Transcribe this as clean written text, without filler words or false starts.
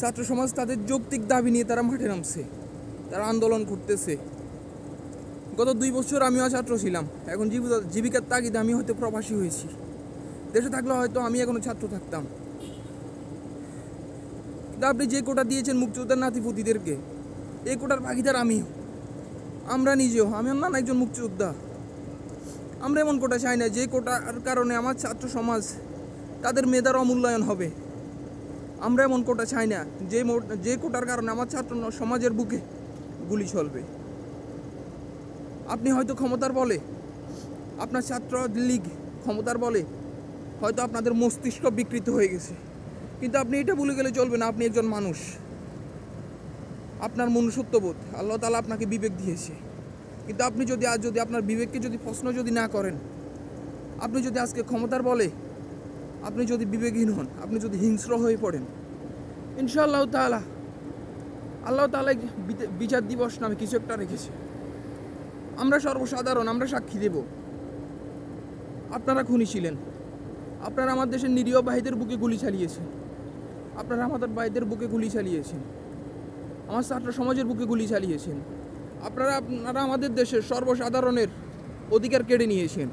ছাত্র সমাজ তাদের যৌক্তিক দাবি নিয়ে তারা মাঠে নামছে, তারা আন্দোলন করতেছে। গত 2 বছর আমিও ছাত্র ছিলাম, এখন জীবিকার তাগিদে আমি হয়তো প্রবাসী হয়েছি। দেশে থাকলে হয়তো আমি এখনো ছাত্র থাকতাম। কিন্তু আপনি যে কোটা দিয়েছেন মুক্তিযোদ্ধার নাতিপুতিদেরকে, এই কোটার ভাগিদার আমিও, আমরা নিজেও, আমি না একজন মুক্তিযোদ্ধা। আমরা এমন কোটা চাই না যে কোটার কারণে আমার ছাত্র সমাজ তাদের মেধার অমূল্যায়ন হবে। আমরা এমন কোটা চাই না যে কোটার কারণে আমার ছাত্র সমাজের বুকে গুলি চলবে। আপনি হয়তো ক্ষমতার বলে, আপনার ছাত্র লীগ ক্ষমতার বলে হয়তো আপনাদের মস্তিষ্ক বিকৃত হয়ে গেছে, কিন্তু আপনি এটা ভুলে গেলে চলবে না। আপনি একজন মানুষ, আপনার মনুষ্যত্ববোধ আল্লাহ তাআলা আপনাকে বিবেক দিয়েছে। কিন্তু আপনি যদি আপনার বিবেককে যদি প্রশ্ন যদি না করেন, আপনি যদি আজকে ক্ষমতার বলে আপনি যদি বিবেকহীন হন, আপনি যদি হিংস্র হয়ে পড়েন, ইনশাআল্লাহ তাআলা আল্লাহ তাআলা বিচার দিবস নামে কিছু একটা রেখেছে। আমরা সর্বসাধারণ, আমরা সাক্ষী দেব। আপনারা খুনি ছিলেন, আপনারা আমার দেশের নিরীহ ভাইদের বুকে গুলি চালিয়েছেন, আপনারা আমাদের ভাইদের বুকে গুলি চালিয়েছেন, আমার ছাত্র সমাজের বুকে গুলি চালিয়েছেন, আপনারা আমাদের দেশের সর্বসাধারণের অধিকার কেড়ে নিয়েছেন।